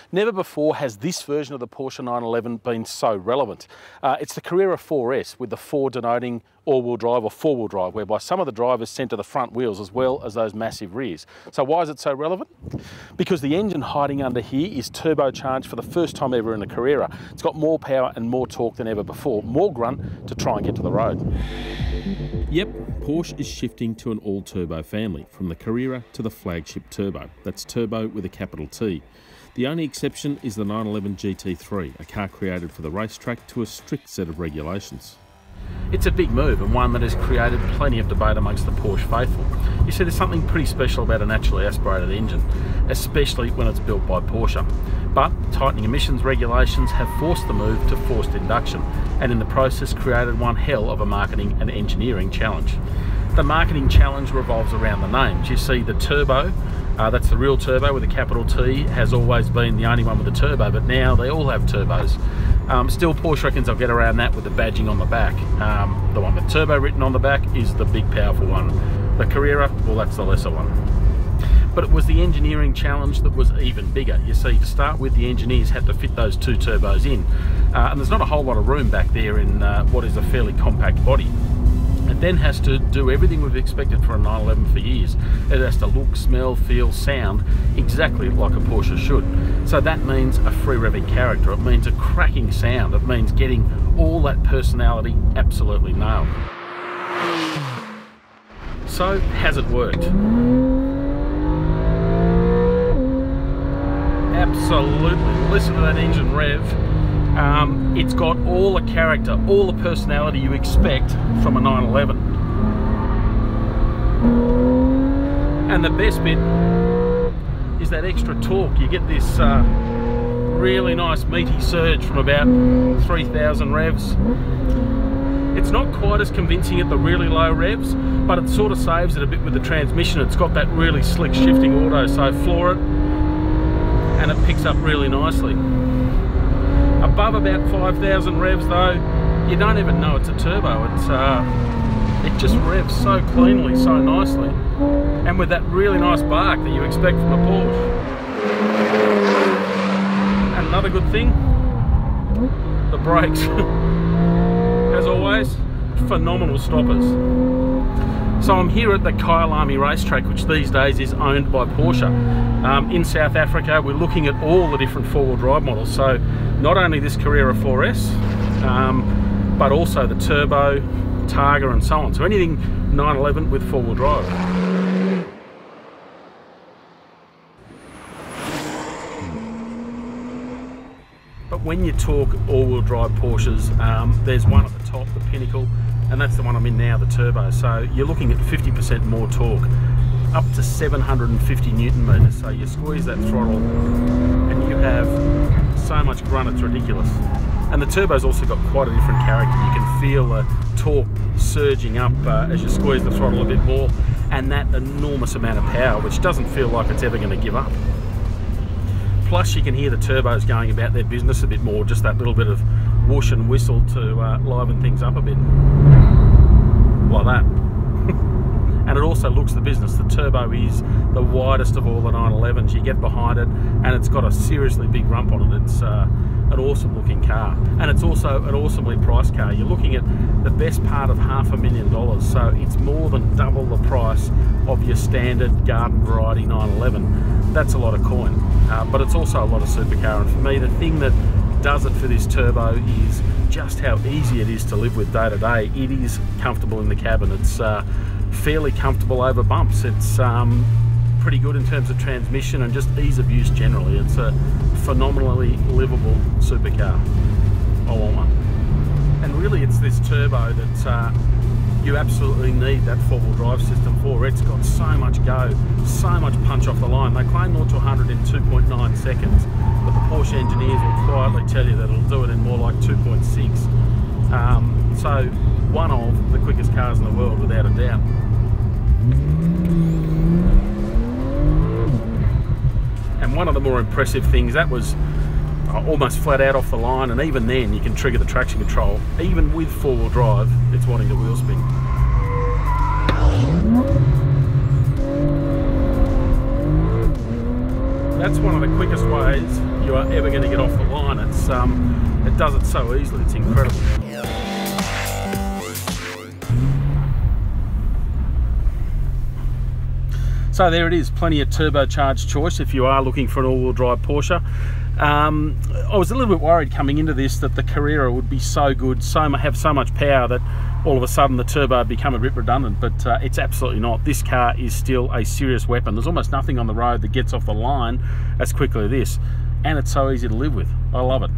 Never before has this version of the Porsche 911 been so relevant. It's the Carrera 4S with the 4 denoting all-wheel drive or four-wheel drive, whereby some of the drivers centre the front wheels as well as those massive rears. So why is it so relevant? Because the engine hiding under here is turbocharged for the first time ever in a Carrera. It's got more power and more torque than ever before, more grunt to try and get to the road. Yep, Porsche is shifting to an all-turbo family, from the Carrera to the flagship turbo. That's turbo with a capital T. The only exception is the 911 GT3, a car created for the racetrack to a strict set of regulations. It's a big move, and one that has created plenty of debate amongst the Porsche faithful. You see, there's something pretty special about a naturally aspirated engine, especially when it's built by Porsche. But tightening emissions regulations have forced the move to forced induction, and in the process created one hell of a marketing and engineering challenge. The marketing challenge revolves around the names. You see, the turbo, that's the real turbo with a capital T, has always been the only one with a turbo, but now they all have turbos. Still, Porsche reckons they'll get around that with the badging on the back. The one with turbo written on the back is the big powerful one. The Carrera, well, that's the lesser one. But it was the engineering challenge that was even bigger. You see, to start with, the engineers had to fit those 2 turbos in. And there's not a whole lot of room back there in what is a fairly compact body. It then has to do everything we've expected for a 911 for years. It has to look, smell, feel, sound exactly like a Porsche should. So that means a free revving character. It means a cracking sound. It means getting all that personality absolutely nailed. So, has it worked? Absolutely. Listen to that engine rev. It's got all the character, all the personality you expect from a 911. And the best bit is that extra torque. You get this really nice meaty surge from about 3,000 revs. It's not quite as convincing at the really low revs, but it sort of saves it a bit with the transmission. It's got that really slick shifting auto, so floor it and it picks up really nicely. Above about 5,000 revs though, you don't even know it's a turbo. It just revs so cleanly, so nicely, and with that really nice bark that you expect from a Porsche. And another good thing, the brakes. As always, phenomenal stoppers. So I'm here at the Kyalami racetrack, which these days is owned by Porsche. In South Africa, we're looking at all the different four-wheel drive models. So not only this Carrera 4S, but also the Turbo, Targa and so on. So anything 911 with four-wheel drive. But when you talk all-wheel drive Porsches, there's one at the top, the pinnacle, and that's the one I'm in now, the Turbo. So you're looking at 50% more torque, up to 750 Newton meters. So you squeeze that throttle and you have so much grunt, it's ridiculous. And the Turbo's also got quite a different character. You can feel the torque surging up as you squeeze the throttle a bit more, and that enormous amount of power, which doesn't feel like it's ever going to give up. Plus you can hear the turbos going about their business a bit more, just that little bit of whoosh and whistle to liven things up a bit. Like that. And it also looks the business. The Turbo is the widest of all the 911s. You get behind it and it's got a seriously big rump on it. It's an awesome looking car. And it's also an awesomely priced car. You're looking at the best part of $500,000. So it's more than double the price of your standard garden variety 911. That's a lot of coin. But it's also a lot of supercar. And for me, the thing that does it for this Turbo is just how easy it is to live with day to day. It is comfortable in the cabin. It's fairly comfortable over bumps. It's pretty good in terms of transmission and just ease of use generally. It's a phenomenally livable supercar. I want one. And really it's this Turbo that you absolutely need that four-wheel drive system for. It's got so much go, so much punch off the line. They claim 0 to 100 in 2.9 seconds, but the Porsche engineers will quietly tell you that it'll do it in more like 2.6. So one of the quickest cars in the world without a doubt. And one of the more impressive things, that was almost flat out off the line, and even then you can trigger the traction control. Even with four-wheel drive, it's wanting to wheel spin. That's one of the quickest ways you are ever going to get off the line. It's it does it so easily. It's incredible. So there it is, plenty of turbocharged choice if you are looking for an all-wheel drive Porsche. I was a little bit worried coming into this that the Carrera would be so good, have so much power that all of a sudden the turbo would become a bit redundant, but it's absolutely not. This car is still a serious weapon. There's almost nothing on the road that gets off the line as quickly as this, and it's so easy to live with. I love it.